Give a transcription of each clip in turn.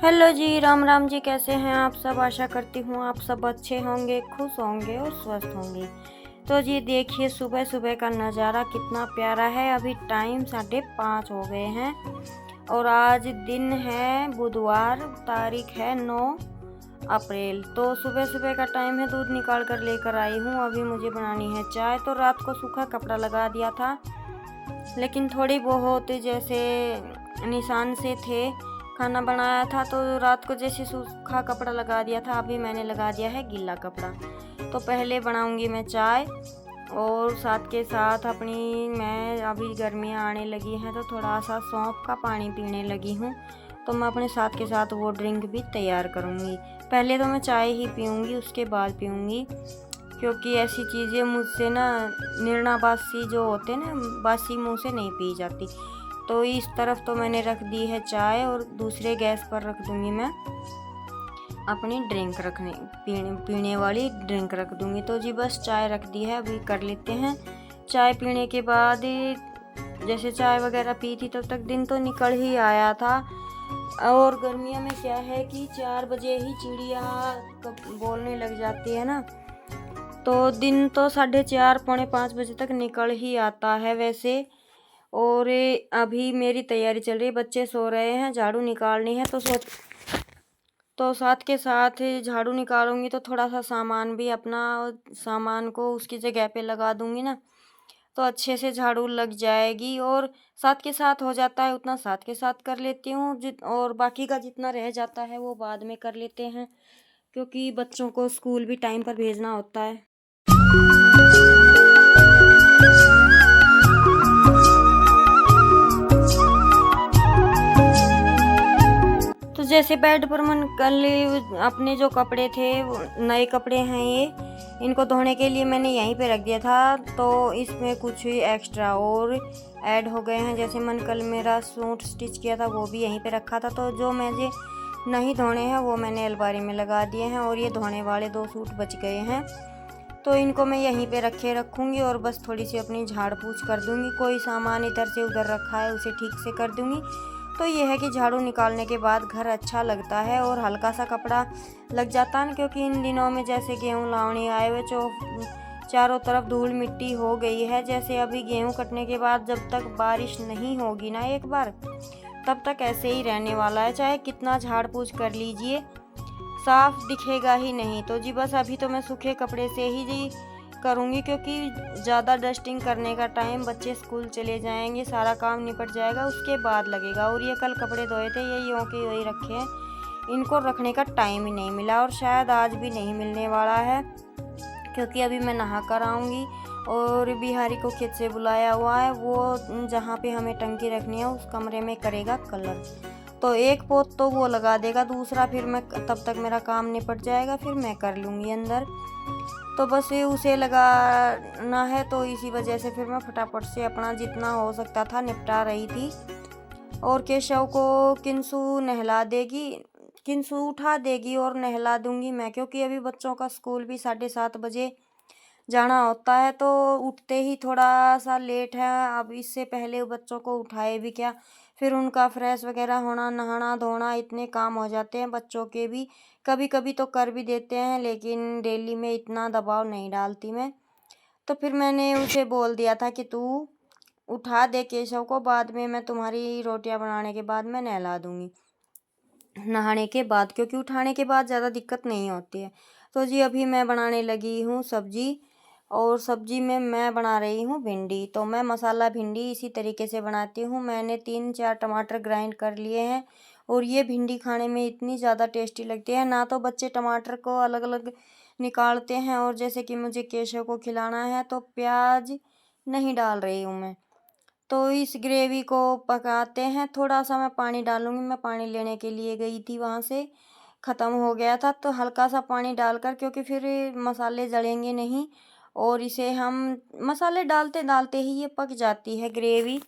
Hello जी, राम राम जी। कैसे हैं आप सब? आशा करती हूँ आप सब अच्छे होंगे, खुश होंगे और स्वस्थ होंगे। तो जी देखिए, सुबह सुबह का नज़ारा कितना प्यारा है। अभी टाइम 5:30 हो गए हैं और आज दिन है बुधवार, तारीख है 9 अप्रैल। तो सुबह सुबह का टाइम है, दूध निकाल कर लेकर आई हूँ। अभी मुझे बनानी है चाय। तो रात को सूखा कपड़ा लगा दिया था, लेकिन थोड़ी बहुत जैसे निशान से थे, खाना बनाया था तो रात को जैसे सूखा कपड़ा लगा दिया था, अभी मैंने लगा दिया है गीला कपड़ा। तो पहले बनाऊंगी मैं चाय और साथ के साथ मैं अभी गर्मियाँ आने लगी हैं तो थोड़ा सा सौंफ का पानी पीने लगी हूँ। तो मैं अपने साथ के साथ वो ड्रिंक भी तैयार करूँगी। पहले तो मैं चाय ही पीऊँगी, उसके बाद पीऊँगी, क्योंकि ऐसी चीज़ें मुझसे ना निर्णा बासी जो होते हैं ना, बासी मुंह से नहीं पी जाती। तो इस तरफ तो मैंने रख दी है चाय और दूसरे गैस पर रख दूंगी मैं अपनी ड्रिंक पीने वाली ड्रिंक रख दूंगी। तो जी बस चाय रख दी है, अभी कर लेते हैं। चाय पीने के बाद जैसे चाय वगैरह पी थी तब तक दिन तो निकल ही आया था। और गर्मियों में क्या है कि 4 बजे ही चिड़िया बोलने लग जाती है ना, तो दिन तो 4:30 पौने 5 बजे तक निकल ही आता है वैसे। और अभी मेरी तैयारी चल रही है, बच्चे सो रहे हैं, झाड़ू निकालनी है। तो साथ के साथ झाड़ू निकालूंगी तो थोड़ा सा सामान भी अपना सामान को उसकी जगह पे लगा दूंगी ना, तो अच्छे से झाड़ू लग जाएगी। और साथ के साथ हो जाता है उतना साथ के साथ कर लेती हूँ, और बाकी का जितना रह जाता है वो बाद में कर लेते हैं, क्योंकि बच्चों को स्कूल भी टाइम पर भेजना होता है। तो जैसे बेड पर मन कल अपने जो कपड़े थे, नए कपड़े हैं ये, इनको धोने के लिए मैंने यहीं पे रख दिया था। तो इसमें कुछ एक्स्ट्रा और ऐड हो गए हैं। जैसे मन कल मेरा सूट स्टिच किया था वो भी यहीं पे रखा था, तो जो मुझे नहीं धोने हैं वो मैंने अलमारी में लगा दिए हैं। और ये धोने वाले 2 सूट बच गए हैं, तो इनको मैं यहीं पे रखूँगी और बस थोड़ी सी अपनी झाड़ पूछ कर दूँगी। कोई सामान इधर से उधर रखा है उसे ठीक से कर दूँगी। तो ये है कि झाड़ू निकालने के बाद घर अच्छा लगता है और हल्का सा कपड़ा लग जाता है ना, क्योंकि इन दिनों में जैसे गेहूँ लावणी आए हुए चारों तरफ धूल मिट्टी हो गई है। जैसे अभी गेहूँ कटने के बाद जब तक बारिश नहीं होगी ना एक बार, तब तक ऐसे ही रहने वाला है, चाहे कितना झाड़ पूछ कर लीजिए, साफ दिखेगा ही नहीं। तो जी बस अभी तो मैं सूखे कपड़े से ही जी करूँगी, क्योंकि ज़्यादा डस्टिंग करने का टाइम, बच्चे स्कूल चले जाएंगे, सारा काम निपट जाएगा, उसके बाद लगेगा। और ये कल कपड़े धोए थे, ये यों के यों ही रखे हैं, इनको रखने का टाइम ही नहीं मिला और शायद आज भी नहीं मिलने वाला है, क्योंकि अभी मैं नहा कर आऊँगी और बिहारी को खेत से बुलाया हुआ है। वो जहाँ पे हमें टंकी रखनी है उस कमरे में करेगा कलर। तो एक पोत तो वो लगा देगा, दूसरा फिर मैं तब तक मेरा काम निपट जाएगा, फिर मैं कर लूँगी अंदर। तो बस ये उसे लगाना है, तो इसी वजह से फिर मैं फटाफट से अपना जितना हो सकता था निपटा रही थी। और केशव को किंसु नहला देगी, किंसु उठा देगी और नहला दूंगी मैं, क्योंकि अभी बच्चों का स्कूल भी 7:30 बजे जाना होता है। तो उठते ही थोड़ा सा लेट है, अब इससे पहले बच्चों को उठाए भी क्या, फिर उनका फ्रेश वगैरह होना, नहाना धोना, इतने काम हो जाते हैं बच्चों के भी। कभी कभी तो कर भी देते हैं, लेकिन डेली में इतना दबाव नहीं डालती मैं। तो फिर मैंने उसे बोल दिया था कि तू उठा दे केशव को, बाद में मैं तुम्हारी रोटियां बनाने के बाद मैं नहला दूंगी, नहाने के बाद, क्योंकि उठाने के बाद ज़्यादा दिक्कत नहीं होती है। तो जी अभी मैं बनाने लगी हूँ सब्जी, और सब्जी में मैं बना रही हूँ भिंडी। तो मैं मसाला भिंडी इसी तरीके से बनाती हूँ। मैंने 3-4 टमाटर ग्राइंड कर लिए हैं, और ये भिंडी खाने में इतनी ज़्यादा टेस्टी लगती है ना। तो बच्चे टमाटर को अलग अलग निकालते हैं, और जैसे कि मुझे केशव को खिलाना है तो प्याज नहीं डाल रही हूँ मैं। तो इस ग्रेवी को पकाते हैं, थोड़ा सा मैं पानी डालूंगी। मैं पानी लेने के लिए गई थी, वहाँ से ख़त्म हो गया था, तो हल्का सा पानी डालकर, क्योंकि फिर मसाले जलेंगे नहीं। और इसे हम मसाले डालते डालते ही ये पक जाती है ग्रेवी।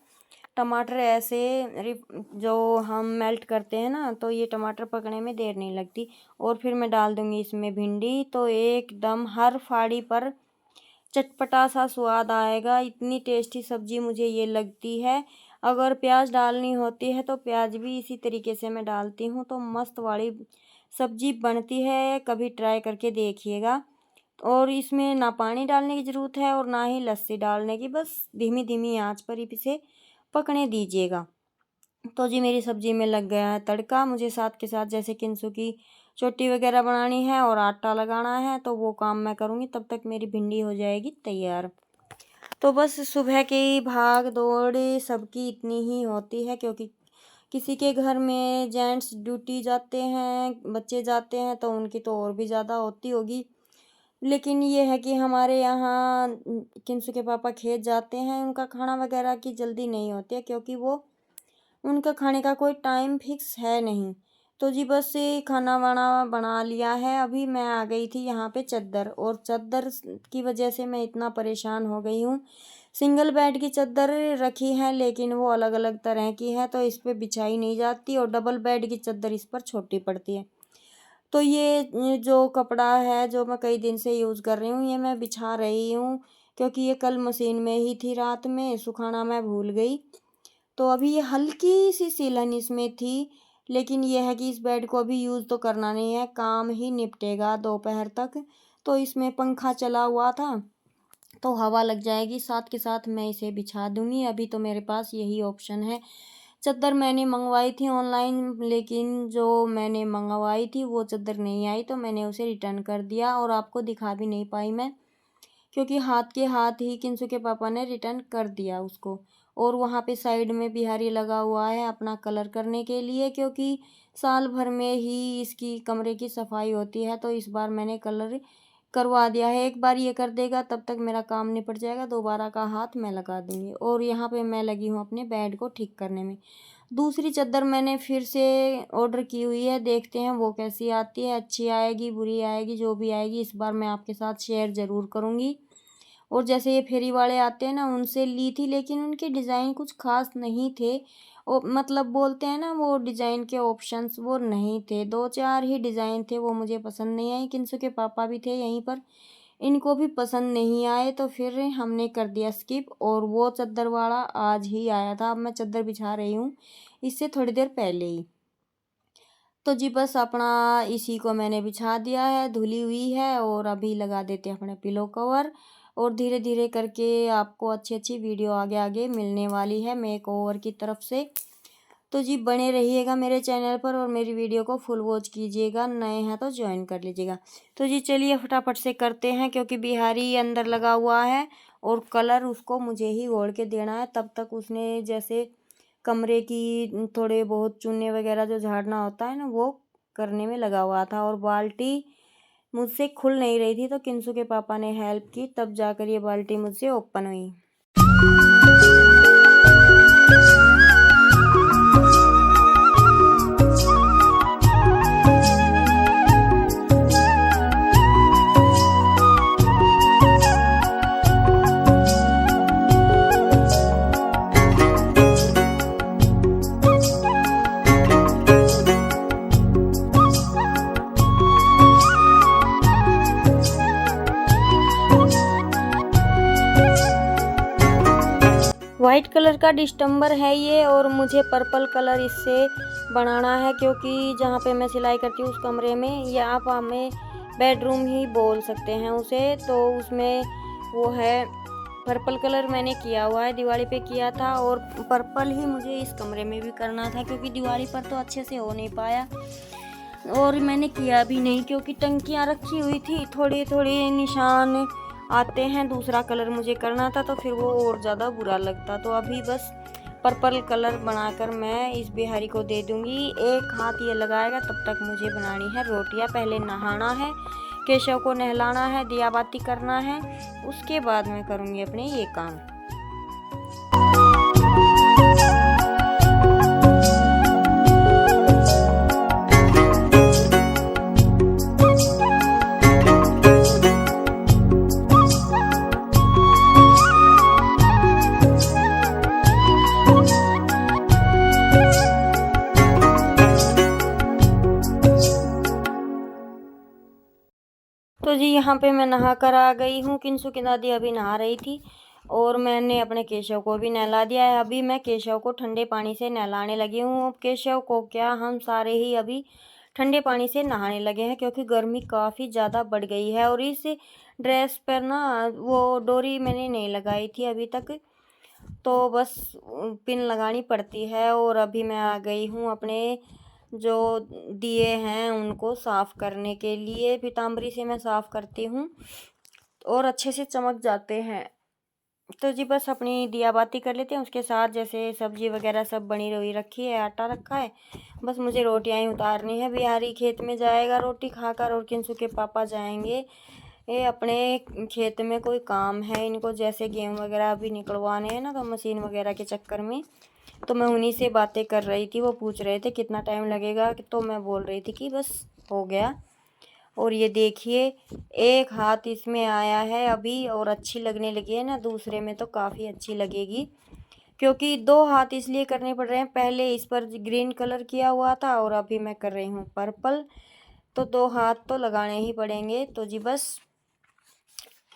टमाटर ऐसे जो हम मेल्ट करते हैं ना, तो ये टमाटर पकने में देर नहीं लगती। और फिर मैं डाल दूंगी इसमें भिंडी, तो एकदम हर फाड़ी पर चटपटा सा स्वाद आएगा। इतनी टेस्टी सब्जी मुझे ये लगती है। अगर प्याज डालनी होती है तो प्याज भी इसी तरीके से मैं डालती हूँ, तो मस्त वाली सब्जी बनती है, कभी ट्राई करके देखिएगा। और इसमें ना पानी डालने की ज़रूरत है और ना ही लस्सी डालने की, बस धीमी धीमी आंच पर ही इसे पकने दीजिएगा। तो जी मेरी सब्ज़ी में लग गया है तड़का। मुझे साथ के साथ जैसे किंसु की चोटी वगैरह बनानी है और आटा लगाना है, तो वो काम मैं करूँगी, तब तक मेरी भिंडी हो जाएगी तैयार। तो बस सुबह की भाग दौड़ सबकी इतनी ही होती है, क्योंकि किसी के घर में जेंट्स ड्यूटी जाते हैं, बच्चे जाते हैं, तो उनकी तो और भी ज़्यादा होती होगी। लेकिन ये है कि हमारे यहाँ किंसु के पापा खेत जाते हैं, उनका खाना वगैरह की जल्दी नहीं होती है, क्योंकि वो उनका खाने का कोई टाइम फिक्स है नहीं। तो जी बस ये खाना वाना बना लिया है। अभी मैं आ गई थी यहाँ पे चद्दर, और चद्दर की वजह से मैं इतना परेशान हो गई हूँ। सिंगल बेड की चद्दर रखी है, लेकिन वो अलग अलग तरह की है, तो इस पे बिछाई नहीं जाती, और डबल बेड की चद्दर इस पर छोटी पड़ती है। तो ये जो कपड़ा है जो मैं कई दिन से यूज़ कर रही हूँ, ये मैं बिछा रही हूँ, क्योंकि ये कल मशीन में ही थी, रात में सुखाना मैं भूल गई। तो अभी ये हल्की सी सीलन इसमें थी, लेकिन ये है कि इस बेड को अभी यूज़ तो करना नहीं है, काम ही निपटेगा दोपहर तक। तो इसमें पंखा चला हुआ था, तो हवा लग जाएगी, साथ के साथ मैं इसे बिछा दूँगी। अभी तो मेरे पास यही ऑप्शन है। चद्दर मैंने मंगवाई थी ऑनलाइन, लेकिन जो मैंने मंगवाई थी वो चद्दर नहीं आई, तो मैंने उसे रिटर्न कर दिया, और आपको दिखा भी नहीं पाई मैं, क्योंकि हाथ के हाथ ही किंसु के पापा ने रिटर्न कर दिया उसको। और वहाँ पे साइड में बिहारी लगा हुआ है अपना कलर करने के लिए, क्योंकि साल भर में ही इसकी कमरे की सफाई होती है, तो इस बार मैंने कलर करवा दिया है। एक बार ये कर देगा तब तक मेरा काम निपट जाएगा, दोबारा का हाथ मैं लगा दूँगी। और यहाँ पे मैं लगी हूँ अपने बेड को ठीक करने में। दूसरी चद्दर मैंने फिर से ऑर्डर की हुई है, देखते हैं वो कैसी आती है, अच्छी आएगी, बुरी आएगी, जो भी आएगी इस बार मैं आपके साथ शेयर ज़रूर करूँगी। और जैसे ये फेरी वाले आते हैं ना, उनसे ली थी, लेकिन उनके डिज़ाइन कुछ ख़ास नहीं थे। ओ मतलब बोलते हैं ना, वो डिज़ाइन के ऑप्शंस वो नहीं थे, 2-4 ही डिज़ाइन थे, वो मुझे पसंद नहीं आए। किंसु के पापा भी थे यहीं पर, इनको भी पसंद नहीं आए, तो फिर हमने कर दिया स्किप, और वो चद्दर वाला आज ही आया था। अब मैं चद्दर बिछा रही हूँ, इससे थोड़ी देर पहले ही। तो जी बस अपना इसी को मैंने बिछा दिया है, धुली हुई है, और अभी लगा देते हैं अपने पिलो कवर। और धीरे धीरे करके आपको अच्छी अच्छी वीडियो आगे आगे मिलने वाली है मेक ओवर की तरफ से। तो जी बने रहिएगा मेरे चैनल पर, और मेरी वीडियो को फुल वॉच कीजिएगा, नए हैं तो ज्वाइन कर लीजिएगा। तो जी चलिए फटाफट से करते हैं, क्योंकि बिहारी अंदर लगा हुआ है, और कलर उसको मुझे ही ओढ़ के देना है। तब तक उसने जैसे कमरे की थोड़े बहुत चूने वगैरह जो झाड़ना होता है ना, वो करने में लगा हुआ था। और बाल्टी मुझसे खुल नहीं रही थी, तो किंसु के पापा ने हेल्प की, तब जाकर ये बाल्टी मुझसे ओपन हुई। वाइट कलर का डिस्टेंबर है ये, और मुझे पर्पल कलर इससे बनाना है, क्योंकि जहाँ पे मैं सिलाई करती हूँ उस कमरे में, या आप हमें बेडरूम ही बोल सकते हैं उसे, तो उसमें वो है पर्पल कलर मैंने किया हुआ है, दिवाली पे किया था। और पर्पल ही मुझे इस कमरे में भी करना था, क्योंकि दिवाली पर तो अच्छे से हो नहीं पाया, और मैंने किया भी नहीं, क्योंकि टंकियाँ रखी हुई थी, थोड़े थोड़े निशान आते हैं, दूसरा कलर मुझे करना था, तो फिर वो और ज़्यादा बुरा लगता। तो अभी बस पर्पल कलर बनाकर मैं इस बिहारी को दे दूँगी। एक हाथ ये लगाएगा, तब तक मुझे बनानी है रोटियां। पहले नहाना है, केशव को नहलाना है, दिया बाती करना है, उसके बाद मैं करूँगी अपने ये काम। तो जी यहाँ पे मैं नहा कर आ गई हूँ, किंसु की दादी अभी नहा रही थी, और मैंने अपने केशव को भी नहला दिया है। अभी मैं केशव को ठंडे पानी से नहलाने लगी हूँ। अब केशव को क्या, हम सारे ही अभी ठंडे पानी से नहाने लगे हैं क्योंकि गर्मी काफ़ी ज़्यादा बढ़ गई है। और इस ड्रेस पर ना वो डोरी मैंने नहीं लगाई थी अभी तक, तो बस पिन लगानी पड़ती है। और अभी मैं आ गई हूँ अपने जो दिए हैं उनको साफ़ करने के लिए। पीताम्बरी से मैं साफ़ करती हूँ और अच्छे से चमक जाते हैं। तो जी बस अपनी दिया बाती कर लेते हैं। उसके साथ जैसे सब्जी वगैरह सब बनी हुई रखी है, आटा रखा है, बस मुझे रोटियां ही उतारनी है। बिहारी खेत में जाएगा रोटी खाकर और किंसु के पापा जाएंगे ये अपने खेत में कोई काम है इनको, जैसे गेहूँ वगैरह अभी निकलवाने हैं ना, तो मशीन वगैरह के चक्कर में तो मैं उन्हीं से बातें कर रही थी। वो पूछ रहे थे कितना टाइम लगेगा, तो मैं बोल रही थी कि बस हो गया। और ये देखिए एक हाथ इसमें आया है अभी और अच्छी लगने लगी है ना, दूसरे में तो काफ़ी अच्छी लगेगी क्योंकि 2 हाथ इसलिए करने पड़ रहे हैं। पहले इस पर ग्रीन कलर किया हुआ था और अभी मैं कर रही हूँ पर्पल, तो 2 हाथ तो लगाने ही पड़ेंगे। तो जी बस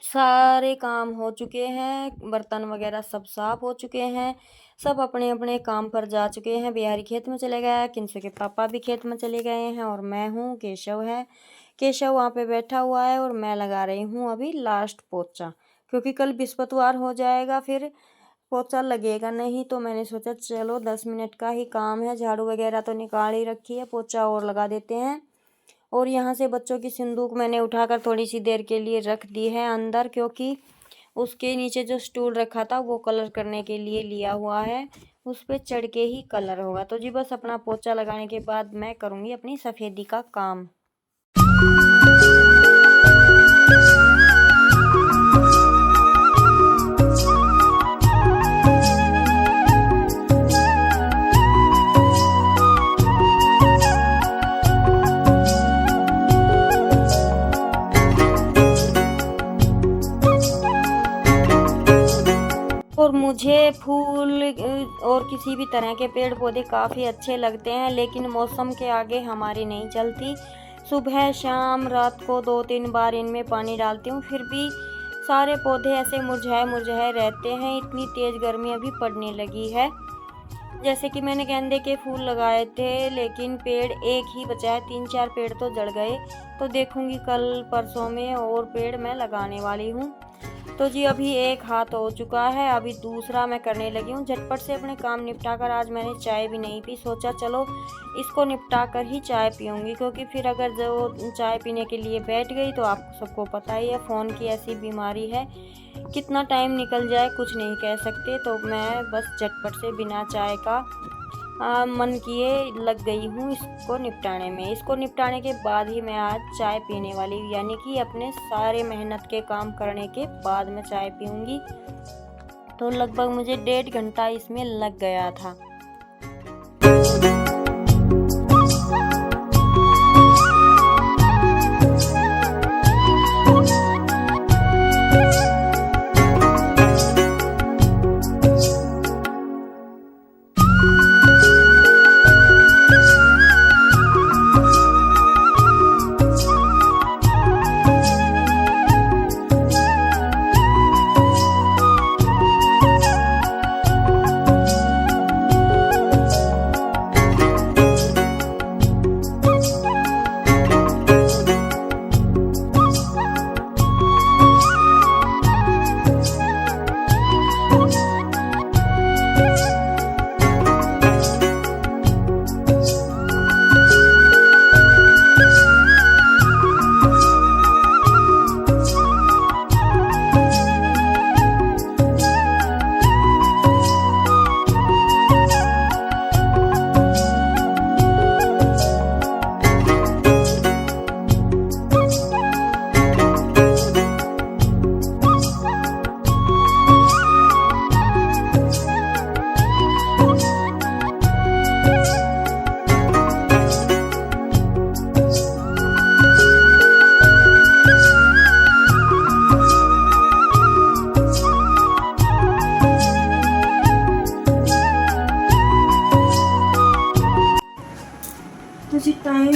सारे काम हो चुके हैं, बर्तन वगैरह सब साफ हो चुके हैं, सब अपने अपने काम पर जा चुके हैं। बिहारी खेत में चले गया है, किंसु के पापा भी खेत में चले गए हैं और मैं हूँ, केशव है। केशव वहाँ पे बैठा हुआ है और मैं लगा रही हूँ अभी लास्ट पोछा, क्योंकि कल बृहस्पतिवार हो जाएगा, फिर पोछा लगेगा नहीं। तो मैंने सोचा चलो 10 मिनट का ही काम है, झाड़ू वगैरह तो निकाल ही रखी है, पोछा और लगा देते हैं। और यहाँ से बच्चों की सिंदूक मैंने उठाकर थोड़ी सी देर के लिए रख दी है अंदर, क्योंकि उसके नीचे जो स्टूल रखा था वो कलर करने के लिए लिया हुआ है, उस पर चढ़ के ही कलर होगा। तो जी बस अपना पोछा लगाने के बाद मैं करूँगी अपनी सफ़ेदी का काम। और मुझे फूल और किसी भी तरह के पेड़ पौधे काफ़ी अच्छे लगते हैं, लेकिन मौसम के आगे हमारी नहीं चलती। सुबह शाम रात को 2-3 बार इनमें पानी डालती हूँ, फिर भी सारे पौधे ऐसे मुरझाए मुरझाए रहते हैं। इतनी तेज़ गर्मी अभी पड़ने लगी है। जैसे कि मैंने गेंदे के फूल लगाए थे, लेकिन पेड़ एक ही बचा है, 3-4 पेड़ तो जड़ गए। तो देखूँगी कल परसों में और पेड़ मैं लगाने वाली हूँ। तो जी अभी एक हाथ हो चुका है, अभी दूसरा मैं करने लगी हूँ। झटपट से अपने काम निपटा कर आज मैंने चाय भी नहीं पी, सोचा चलो इसको निपटा कर ही चाय पीऊँगी, क्योंकि फिर अगर जो चाय पीने के लिए बैठ गई तो आप सबको पता ही है फ़ोन की ऐसी बीमारी है, कितना टाइम निकल जाए कुछ नहीं कह सकते। तो मैं बस झटपट से बिना चाय का मन किए लग गई हूँ इसको निपटाने में। इसको निपटाने के बाद ही मैं आज चाय पीने वाली हूँ, यानी कि अपने सारे मेहनत के काम करने के बाद मैं चाय पीऊँगी। तो लगभग मुझे 1.5 घंटा इसमें लग गया था। तो जी टाइम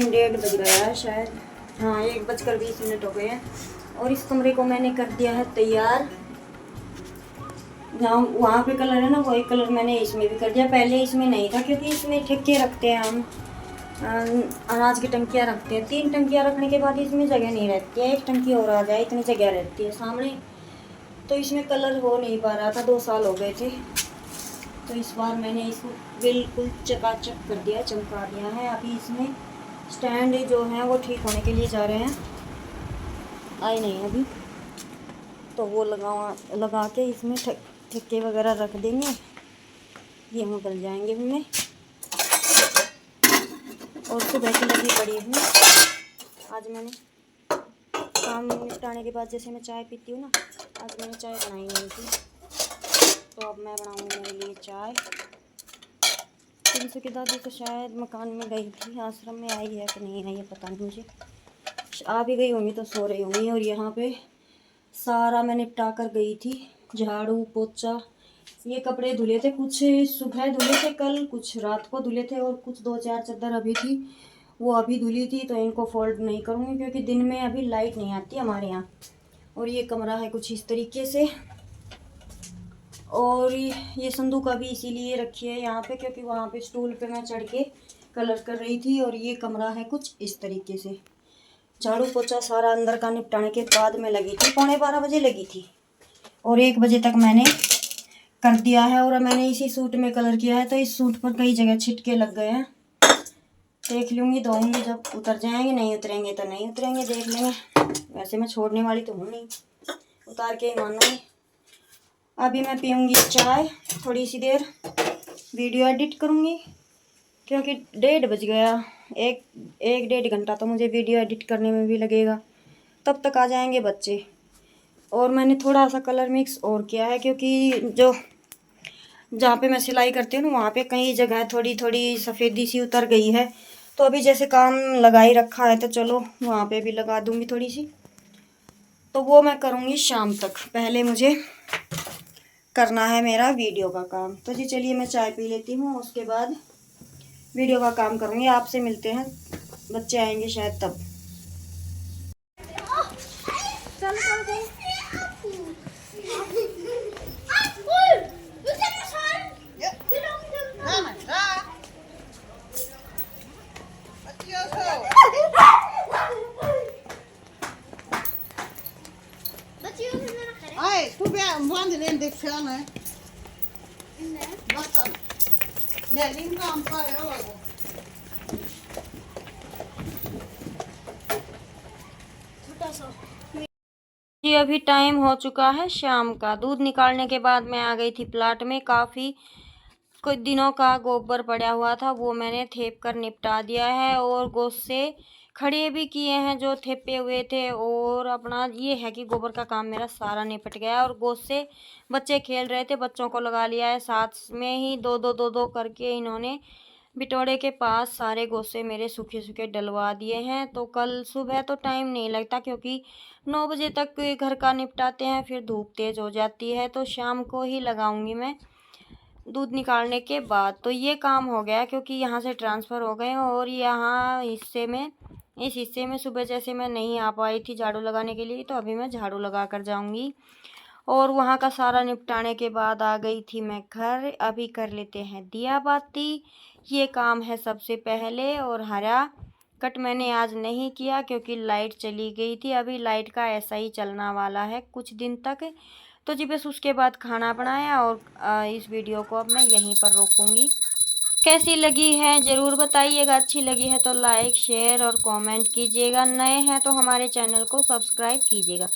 1:30 बज गया है शायद, हाँ 1:20 हो गए हैं। और इस कमरे को मैंने कर दिया है तैयार। जहाँ वहाँ पे कलर है ना वही कलर मैंने इसमें भी कर दिया। पहले इसमें नहीं था क्योंकि इसमें ठेके रखते हैं हम, अनाज की टंकियाँ रखते हैं। 3 टंकियाँ रखने के बाद इसमें जगह नहीं रहती है, 1 टंकी और आ जाए इतनी जगह रहती है सामने। तो इसमें कलर हो नहीं पा रहा था, 2 साल हो गए थे। तो इस बार मैंने इसको बिल्कुल चकाचक कर दिया, चमका दिया है। अभी इसमें स्टैंड जो है वो ठीक होने के लिए जा रहे हैं, आए नहीं अभी। तो वो लगा के इसमें ठक्के वगैरह रख देंगे, गेहूँ गल जाएंगे उनमें। और सुबह की लगी पड़ी हूँ। आज मैंने काम निपटाने के बाद जैसे मैं चाय पीती हूँ ना, आज मैंने चाय बनाई नहीं थी, तो अब मैं बनाऊँगी मेरे लिए चाय। प्रिंसू की दादी तो शायद मकान में गई थी, आश्रम में आई है कि नहीं आई है पता नहीं मुझे। आ भी गई होंगी तो सो रही होंगी। और यहाँ पे सारा मैं निपटा कर गई थी, झाड़ू पोछा। ये कपड़े धुले थे, कुछ सुबह धुले थे कल, कुछ रात को धुले थे, और कुछ 2-4 चादर अभी थी वो अभी धुली थी। तो इनको फोल्ड नहीं करूँगी क्योंकि दिन में अभी लाइट नहीं आती हमारे यहाँ। और ये कमरा है कुछ इस तरीके से। और ये संदूक अभी इसीलिए रखी है यहाँ पे क्योंकि वहाँ पे स्टूल पे मैं चढ़ के कलर कर रही थी। और ये कमरा है कुछ इस तरीके से। झाड़ू पोछा सारा अंदर का निपटाने के बाद मैं लगी थी, 11:15 बजे लगी थी, और 1 बजे तक मैंने कर दिया है। और मैंने इसी सूट में कलर किया है तो इस सूट पर कई जगह छिटके लग गए हैं। देख लूँगी, धोऊंगी, जब उतर जाएंगे, नहीं उतरेंगे तो नहीं उतरेंगे, देख लेंगे। वैसे मैं छोड़ने वाली तो हूँ नहीं, उतार के ही मानूंगी। अभी मैं पीऊँगी चाय, थोड़ी सी देर वीडियो एडिट करूँगी क्योंकि 1:30 बज गया। 1-1.5 घंटा तो मुझे वीडियो एडिट करने में भी लगेगा, तब तक आ जाएंगे बच्चे। और मैंने थोड़ा सा कलर मिक्स और किया है क्योंकि जो जहाँ पे मैं सिलाई करती हूँ ना वहाँ पे कई जगह थोड़ी थोड़ी सफ़ेदी सी उतर गई है। तो अभी जैसे काम लगा ही रखा है तो चलो वहाँ पे भी लगा दूँगी थोड़ी सी। तो वो मैं करूँगी शाम तक, पहले मुझे करना है मेरा वीडियो का काम। तो जी चलिए मैं चाय पी लेती हूँ, उसके बाद वीडियो का काम करूँगी। आपसे मिलते हैं, बच्चे आएंगे शायद तब। Ai, tu bem, vamos nem deixar, né? Basta. Né, nem काम पर है वो। जी अभी टाइम हो चुका है शाम का। दूध निकालने के बाद मैं आ गई थी प्लाट में। काफ़ी कुछ दिनों का गोबर पड़ा हुआ था, वो मैंने थेप कर निपटा दिया है। और गोश्त से खड़े भी किए हैं जो थेपे हुए थे। और अपना ये है कि गोबर का काम मेरा सारा निपट गया। और गोश्त से बच्चे खेल रहे थे, बच्चों को लगा लिया है साथ में ही। 2-2 करके इन्होंने बिटोड़े के पास सारे गोश्ते मेरे सूखे सूखे डलवा दिए हैं। तो कल सुबह तो टाइम नहीं लगता क्योंकि 9 बजे तक घर का निपटाते हैं, फिर धूप तेज़ हो जाती है। तो शाम को ही लगाऊंगी मैं दूध निकालने के बाद। तो ये काम हो गया क्योंकि यहाँ से ट्रांसफ़र हो गए। और यहाँ इस हिस्से में सुबह जैसे मैं नहीं आ पाई थी झाड़ू लगाने के लिए, तो अभी मैं झाड़ू लगा कर जाऊँगी। और वहाँ का सारा निपटाने के बाद आ गई थी मैं घर। अभी कर लेते हैं दिया बाती, ये काम है सबसे पहले। और हरा कट मैंने आज नहीं किया क्योंकि लाइट चली गई थी। अभी लाइट का ऐसा ही चलना वाला है कुछ दिन तक। तो जी बस उसके बाद खाना बनाया। और इस वीडियो को अब मैं यहीं पर रोकूंगी। कैसी लगी है ज़रूर बताइएगा, अच्छी लगी है तो लाइक शेयर और कमेंट कीजिएगा, नए हैं तो हमारे चैनल को सब्सक्राइब कीजिएगा।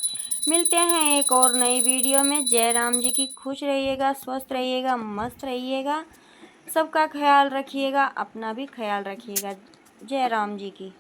मिलते हैं एक और नई वीडियो में। जय राम जी की। खुश रहिएगा, स्वस्थ रहिएगा, मस्त रहिएगा, सबका ख्याल रखिएगा, अपना भी ख्याल रखिएगा। जय राम जी की।